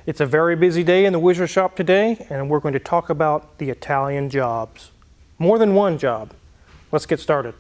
It's a very busy day in the Whizzer shop today, and we're going to talk about the Italian jobs. More than one job. Let's get started.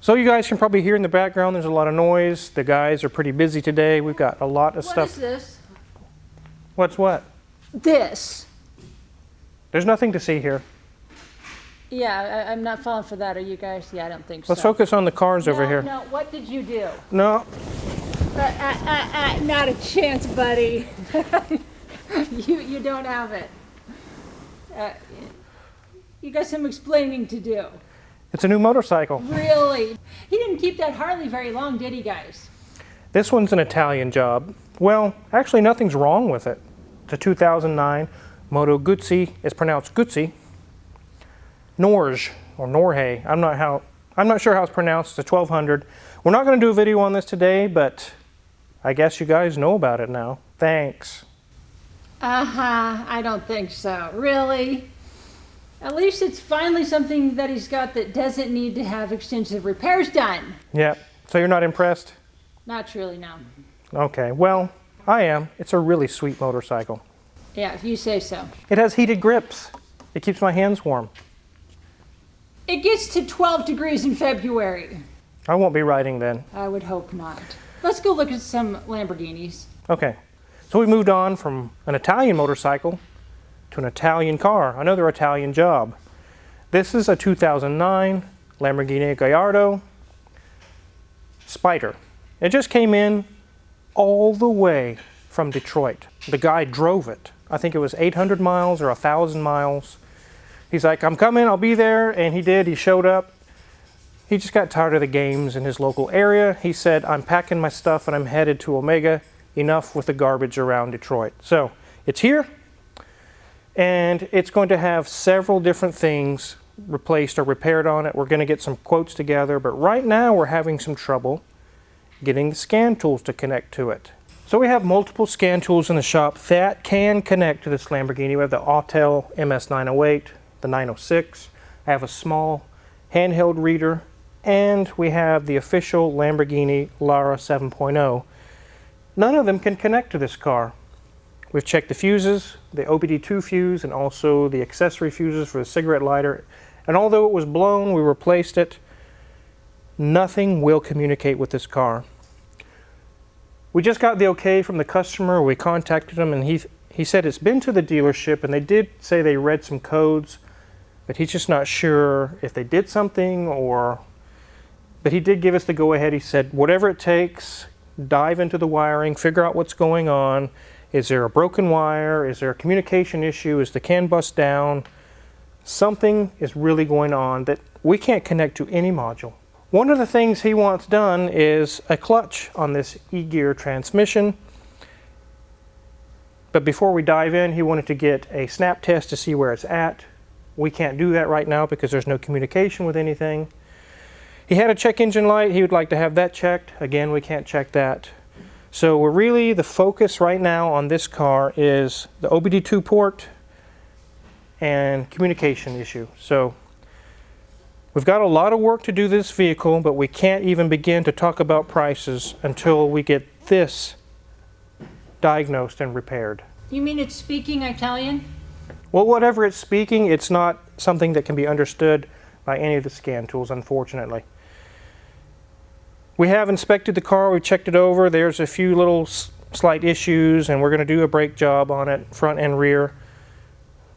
So you guys can probably hear in the background there's a lot of noise. The guys are pretty busy today. We've got a lot of stuff. What is this? What's what? This. There's nothing to see here. Yeah, I'm not falling for that. Are you guys? Yeah, I don't think so. Let's focus on the cars over here. No, what did you do? No. Not a chance, buddy. You don't have it. You got some explaining to do. It's a new motorcycle. Really? He didn't keep that Harley very long, did he, guys? This one's an Italian job. Well, actually nothing's wrong with it. It's a 2009 Moto Guzzi. It's pronounced Guzzi. Norge or Norhe. I'm not sure how it's pronounced. It's a 1200. We're not going to do a video on this today, but I guess you guys know about it now. Thanks. I don't think so. Really? At least it's finally something that he's got that doesn't need to have extensive repairs done. Yeah. So you're not impressed? Not truly, no. Okay. Well, I am. It's a really sweet motorcycle. Yeah, if you say so. It has heated grips. It keeps my hands warm. It gets to 12 degrees in February. I won't be riding then. I would hope not. Let's go look at some Lamborghinis. Okay. So we moved on from an Italian motorcycle to an Italian car, another Italian job. This is a 2009 Lamborghini Gallardo Spider. It just came in all the way from Detroit. The guy drove it. I think it was 800 miles or 1,000 miles. He's like, I'm coming, I'll be there. And he did, he showed up. He just got tired of the games in his local area. He said, I'm packing my stuff and I'm headed to Omega. Enough with the garbage around Detroit. So it's here, and it's going to have several different things replaced or repaired on it. We're going to get some quotes together, but right now we're having some trouble getting the scan tools to connect to it. So we have multiple scan tools in the shop that can connect to this Lamborghini. We have the Autel MS908, the 906. I have a small handheld reader, and we have the official Lamborghini Lara 7.0. None of them can connect to this car. We've checked the fuses, the OBD2 fuse, and also the accessory fuses for the cigarette lighter. And although it was blown, we replaced it. Nothing will communicate with this car. We just got the okay from the customer. We contacted him, and he said it's been to the dealership, and they did say they read some codes, but he's just not sure if they did something but he did give us the go-ahead. He said, whatever it takes, dive into the wiring, figure out what's going on. Is there a broken wire? Is there a communication issue? Is the CAN bus down? Something is really going on that we can't connect to any module. One of the things he wants done is a clutch on this e-gear transmission. But before we dive in, he wanted to get a snap test to see where it's at. We can't do that right now because there's no communication with anything. He had a check engine light. He would like to have that checked. Again, we can't check that. So we're really, the focus right now on this car is the OBD2 port and communication issue. So we've got a lot of work to do this vehicle, but we can't even begin to talk about prices until we get this diagnosed and repaired. You mean it's speaking Italian? Well, whatever it's speaking, it's not something that can be understood by any of the scan tools, unfortunately. We have inspected the car, we checked it over. There's a few little slight issues, and we're going to do a brake job on it, front and rear.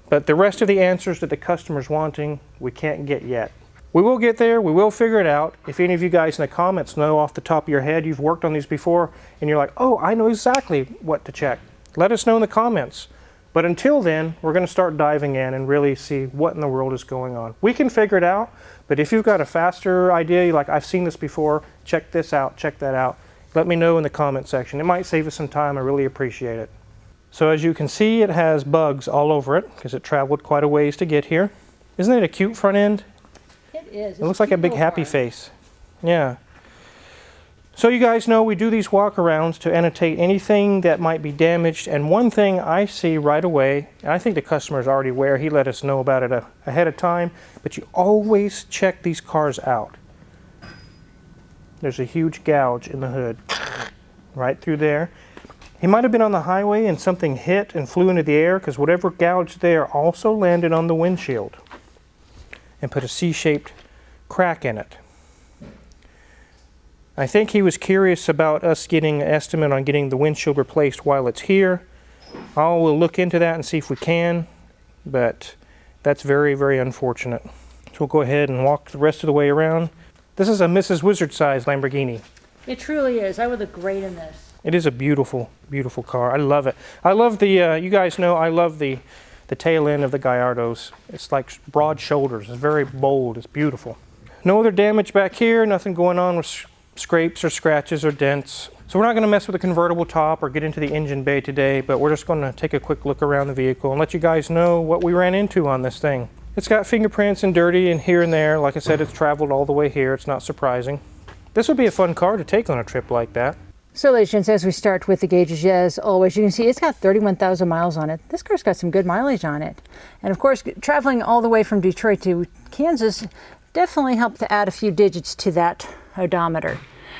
But the rest of the answers that the customer's wanting, we can't get yet. We will get there, we will figure it out. If any of you guys in the comments know off the top of your head, you've worked on these before, and you're like, oh, I know exactly what to check. Let us know in the comments. But until then, we're going to start diving in and really see what in the world is going on. We can figure it out, but if you've got a faster idea, you're like, I've seen this before, check this out, check that out, let me know in the comment section. It might save us some time. I really appreciate it. So as you can see, it has bugs all over it because it traveled quite a ways to get here. Isn't it a cute front end? It is. It looks like a big happy face. Yeah. So you guys know we do these walkarounds to annotate anything that might be damaged, and one thing I see right away, and I think the customer is already aware, he let us know about it ahead of time, but you always check these cars out. There's a huge gouge in the hood, right through there. He might have been on the highway and something hit and flew into the air, because whatever gouged there also landed on the windshield and put a C-shaped crack in it. I think he was curious about us getting an estimate on getting the windshield replaced while it's here. We'll look into that and see if we can, but that's very, very unfortunate. So we'll go ahead and walk the rest of the way around. This is a Mrs. Wizard size Lamborghini. It truly is. I would look great in this. It is a beautiful, beautiful car. I love it. I love the, you guys know, I love the tail end of the Gallardos. It's like broad shoulders. It's very bold. It's beautiful. No other damage back here. Nothing going on with scrapes or scratches or dents. So we're not going to mess with the convertible top or get into the engine bay today, but we're just going to take a quick look around the vehicle and let you guys know what we ran into on this thing. It's got fingerprints and dirty and here and there. Like I said, it's traveled all the way here. It's not surprising. This would be a fun car to take on a trip like that. So ladies and gents, as we start with the gauges, as always, you can see it's got 31,000 miles on it. This car's got some good mileage on it. And of course, traveling all the way from Detroit to Kansas definitely helped to add a few digits to that odometer.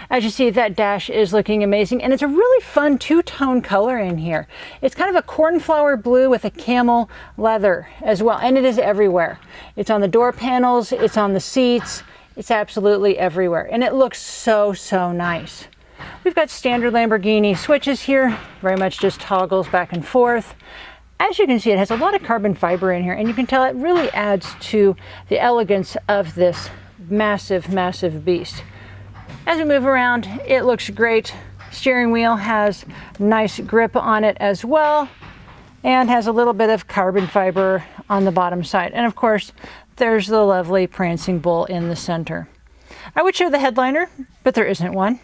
As you see, that dash is looking amazing, and it's a really fun two-tone color in here. It's kind of a cornflower blue with a camel leather as well, and it is everywhere. It's on the door panels, it's on the seats, it's absolutely everywhere, and it looks so, so nice. We've got standard Lamborghini switches here, very much just toggles back and forth. As you can see, it has a lot of carbon fiber in here, and you can tell it really adds to the elegance of this massive, massive beast. As we move around, it looks great. Steering wheel has nice grip on it as well, and has a little bit of carbon fiber on the bottom side. And of course, there's the lovely prancing bull in the center. I would show the headliner, but there isn't one.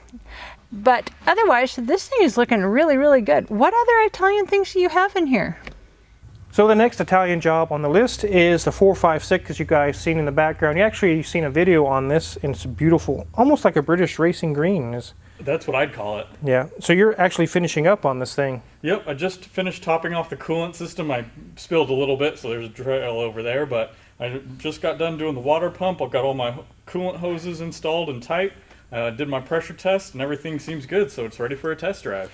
But otherwise, this thing is looking really, really good. What other Italian things do you have in here? So the next Italian job on the list is the 456, as you guys seen in the background. You actually seen a video on this, and it's beautiful, almost like a British racing green. That's what I'd call it. Yeah, so you're actually finishing up on this thing. Yep, I just finished topping off the coolant system. I spilled a little bit, so there's a trail over there, but I just got done doing the water pump. I've got all my coolant hoses installed and tight. Did my pressure test, and everything seems good, so it's ready for a test drive.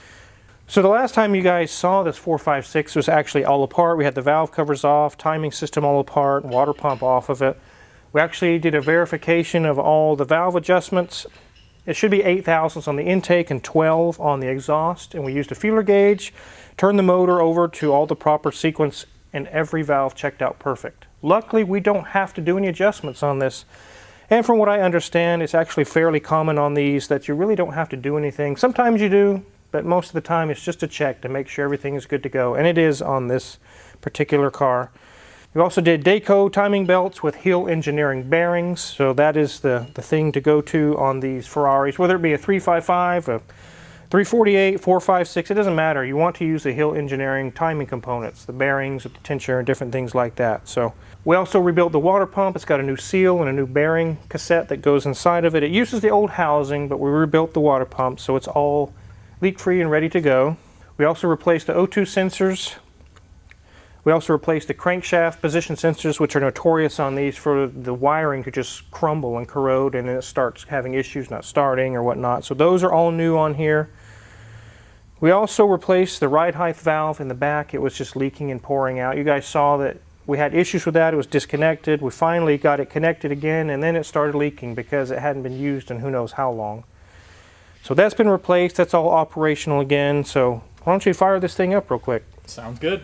So the last time you guys saw this 456 was actually all apart. We had the valve covers off, timing system all apart, water pump off of it. We actually did a verification of all the valve adjustments. It should be 8 thousandths on the intake and 12 on the exhaust. And we used a feeler gauge, turned the motor over to all the proper sequence, and every valve checked out perfect. Luckily, we don't have to do any adjustments on this. And from what I understand, it's actually fairly common on these that you really don't have to do anything. Sometimes you do, but most of the time it's just a check to make sure everything is good to go, and it is on this particular car. We also did Dayco timing belts with Hill Engineering bearings, so that is the thing to go to on these Ferraris, whether it be a 355, a 348, 456, it doesn't matter. You want to use the Hill Engineering timing components, the bearings, the tensioner, and different things like that. So we also rebuilt the water pump. It's got a new seal and a new bearing cassette that goes inside of it. It uses the old housing, but we rebuilt the water pump, so it's all leak-free and ready to go. We also replaced the O2 sensors. We also replaced the crankshaft position sensors, which are notorious on these for the wiring to just crumble and corrode, and then it starts having issues not starting or whatnot. So those are all new on here. We also replaced the ride height valve in the back. It was just leaking and pouring out. You guys saw that we had issues with that. It was disconnected. We finally got it connected again, and then it started leaking because it hadn't been used in who knows how long. So that's been replaced. That's all operational again. So why don't you fire this thing up real quick? Sounds good.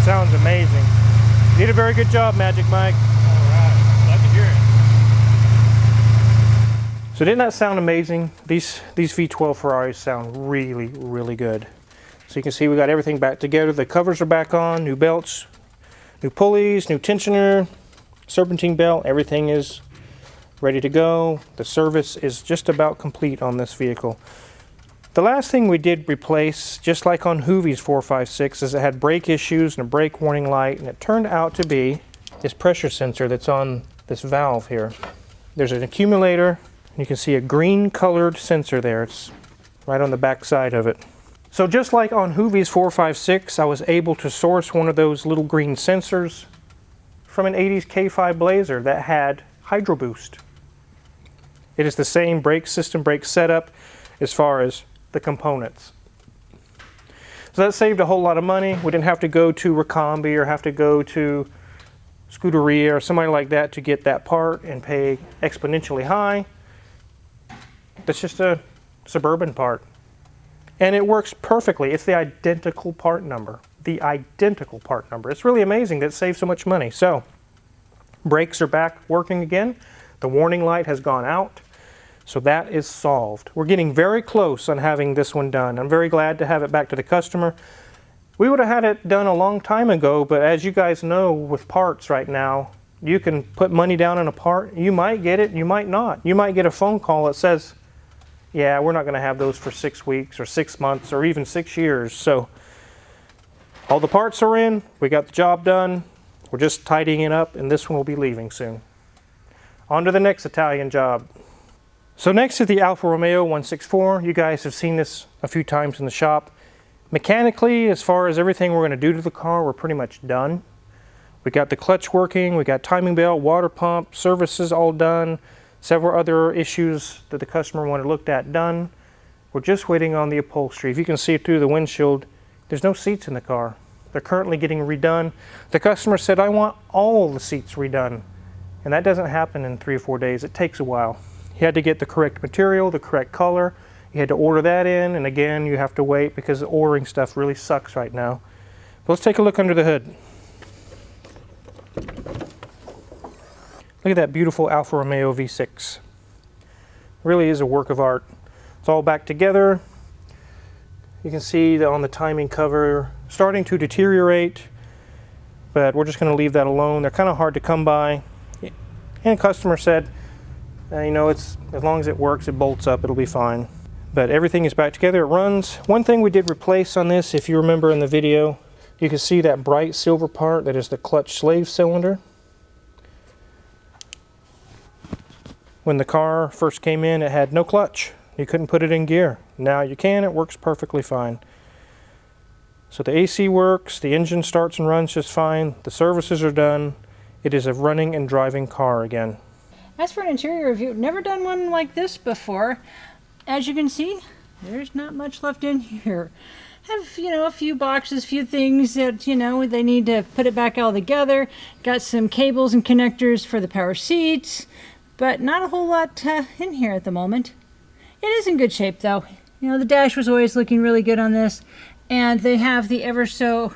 Sounds amazing. You did a very good job, Magic Mike. All right, glad to hear it. So didn't that sound amazing? These V12 Ferraris sound really, really good. So you can see we got everything back together. The covers are back on, new belts, New pulleys, new tensioner, serpentine belt, everything is ready to go. The service is just about complete on this vehicle. The last thing we did replace, just like on Hoovie's 456, is it had brake issues and a brake warning light, and it turned out to be this pressure sensor that's on this valve here. There's an accumulator, and you can see a green colored sensor there. It's right on the back side of it. So just like on Hoovie's 456, I was able to source one of those little green sensors from an 80s K5 Blazer that had Hydro Boost. It is the same brake system, brake setup as far as the components. So that saved a whole lot of money. We didn't have to go to Ricombi or have to go to Scuderia or somebody like that to get that part and pay exponentially high. That's just a Suburban part. And it works perfectly. It's the identical part number. The identical part number. It's really amazing that it saves so much money. So, brakes are back working again. The warning light has gone out. So that is solved. We're getting very close on having this one done. I'm very glad to have it back to the customer. We would have had it done a long time ago, but as you guys know with parts right now, you can put money down on a part. You might get it, you might not. You might get a phone call that says, yeah, we're not going to have those for 6 weeks or 6 months or even 6 years. So all the parts are in. We got the job done. We're just tidying it up, and this one will be leaving soon. On to the next Italian job. So next is the Alfa Romeo 164. You guys have seen this a few times in the shop. Mechanically, as far as everything we're going to do to the car, we're pretty much done. We got the clutch working, we got timing belt, water pump, services all done, several other issues that the customer wanted looked at done. We're just waiting on the upholstery. If you can see through the windshield, there's no seats in the car. They're currently getting redone. The customer said, I want all the seats redone. And that doesn't happen in 3 or 4 days. It takes a while. You had to get the correct material, the correct color. You had to order that in, and again, you have to wait because the ordering stuff really sucks right now. But let's take a look under the hood. Look at that beautiful Alfa Romeo V6. Really is a work of art. It's all back together. You can see that on the timing cover, starting to deteriorate, but we're just going to leave that alone. They're kind of hard to come by. And the customer said, you know, it's as long as it works, it bolts up, it'll be fine. But everything is back together, it runs. One thing we did replace on this, if you remember in the video, you can see that bright silver part that is the clutch slave cylinder. When the car first came in, it had no clutch. You couldn't put it in gear. Now you can, it works perfectly fine. So the AC works, the engine starts and runs just fine, the services are done. It is a running and driving car again. As for an interior review, never done one like this before. As you can see, there's not much left in here. Have, a few boxes, few things that, they need to put it back all together. Got some cables and connectors for the power seats, but not a whole lot in here at the moment. It is in good shape though. The dash was always looking really good on this, and they have the ever so,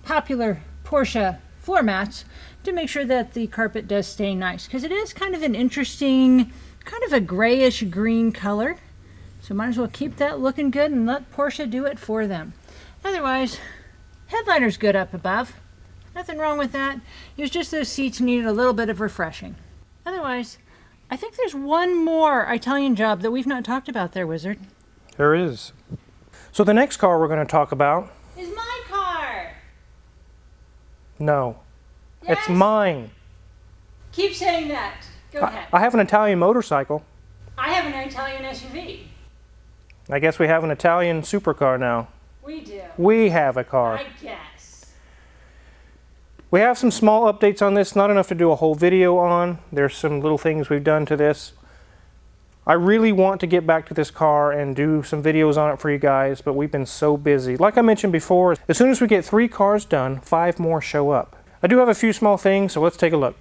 popular Porsche floor mats to make sure that the carpet does stay nice, because it is kind of an interesting, kind of a grayish green color. So might as well keep that looking good and let Porsche do it for them. Otherwise, headliner's good up above. Nothing wrong with that. It was just those seats needed a little bit of refreshing. Otherwise, I think there's one more Italian job that we've not talked about there, Wizard. There is. So the next car we're going to talk about is my car. No. Yes. It's mine. Keep saying that. Go ahead. I have an Italian motorcycle. I have an Italian SUV. I guess we have an Italian supercar now. We do. We have a car. I guess. We have some small updates on this, not enough to do a whole video on. There's some little things we've done to this. I really want to get back to this car and do some videos on it for you guys, but we've been so busy. Like I mentioned before, as soon as we get 3 cars done, 5 more show up. I do have a few small things, so let's take a look.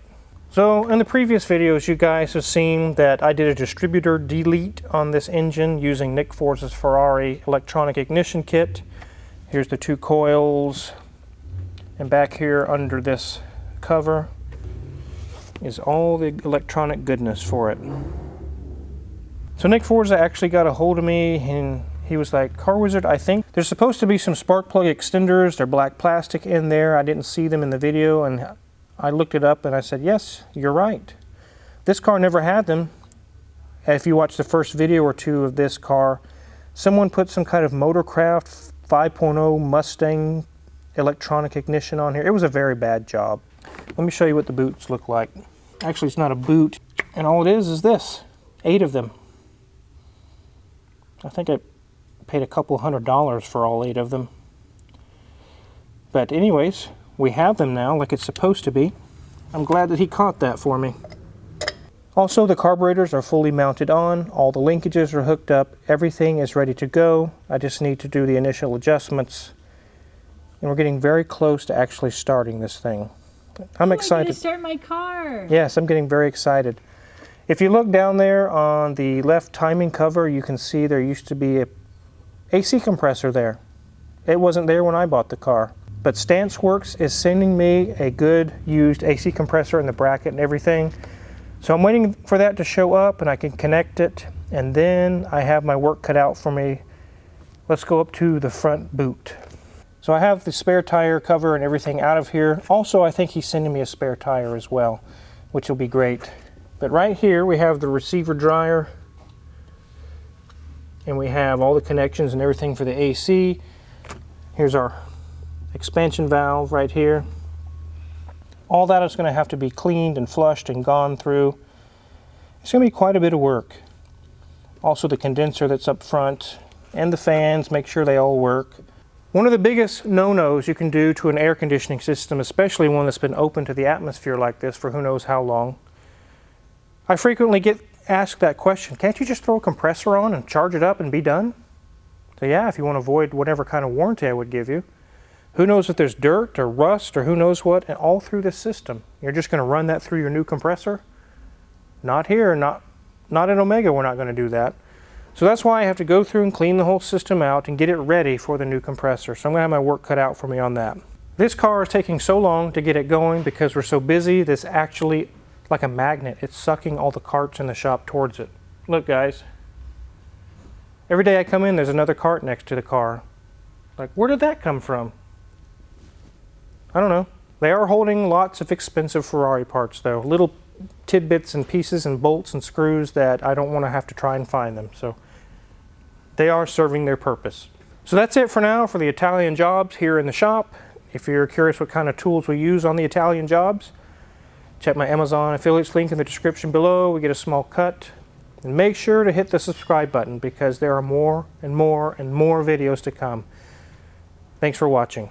So in the previous videos, you guys have seen that I did a distributor delete on this engine using Nick Force's Ferrari electronic ignition kit. Here's the 2 coils, and back here under this cover is all the electronic goodness for it. So Nick Forza actually got a hold of me, and He was like, Car Wizard, I think there's supposed to be some spark plug extenders. They're black plastic in there. I didn't see them in the video, and I looked it up and I said, yes, you're right. This car never had them. If you watch the first video or two of this car, someone put some kind of Motorcraft 5.0 Mustang electronic ignition on here. It was a very bad job. Let me show you what the boots look like. Actually, it's not a boot, and all it is this. 8 of them. I think I paid a couple $100 for all 8 of them. But anyways, we have them now like it's supposed to be. I'm glad that he caught that for me. Also, the carburetors are fully mounted on. All the linkages are hooked up. Everything is ready to go. I just need to do the initial adjustments. And we're getting very close to actually starting this thing. I'm excited. I'm going to start my car. Yes, I'm getting very excited. If you look down there on the left timing cover, you can see there used to be a AC compressor there. It wasn't there when I bought the car. But StanceWorks is sending me a good used AC compressor in the bracket and everything. So I'm waiting for that to show up and I can connect it, and then I have my work cut out for me. Let's go up to the front boot. So I have the spare tire cover and everything out of here. Also, I think he's sending me a spare tire as well, which will be great. But right here we have the receiver dryer, and we have all the connections and everything for the AC. Here's our expansion valve right here. All that is going to have to be cleaned and flushed and gone through. It's going to be quite a bit of work. Also the condenser that's up front and the fans, make sure they all work. One of the biggest no-nos you can do to an air conditioning system, especially one that's been open to the atmosphere like this for who knows how long. I frequently get asked that question, can't you just throw a compressor on and charge it up and be done? So yeah, if you want to avoid whatever kind of warranty I would give you. Who knows if there's dirt or rust or who knows what, and all through this system. You're just going to run that through your new compressor? Not here, not at Omega, we're not going to do that. So that's why I have to go through and clean the whole system out and get it ready for the new compressor. So I'm going to have my work cut out for me on that. This car is taking so long to get it going because we're so busy. This actually, like a magnet, it's sucking all the carts in the shop towards it. Look guys, every day I come in there's another cart next to the car. Like, where did that come from? I don't know. They are holding lots of expensive Ferrari parts though. Little tidbits and pieces and bolts and screws that I don't want to have to try and find them. So they are serving their purpose. So that's it for now for the Italian jobs here in the shop. If you're curious what kind of tools we use on the Italian jobs, check my Amazon affiliates link in the description below. We get a small cut. And make sure to hit the subscribe button because there are more and more and more videos to come. Thanks for watching.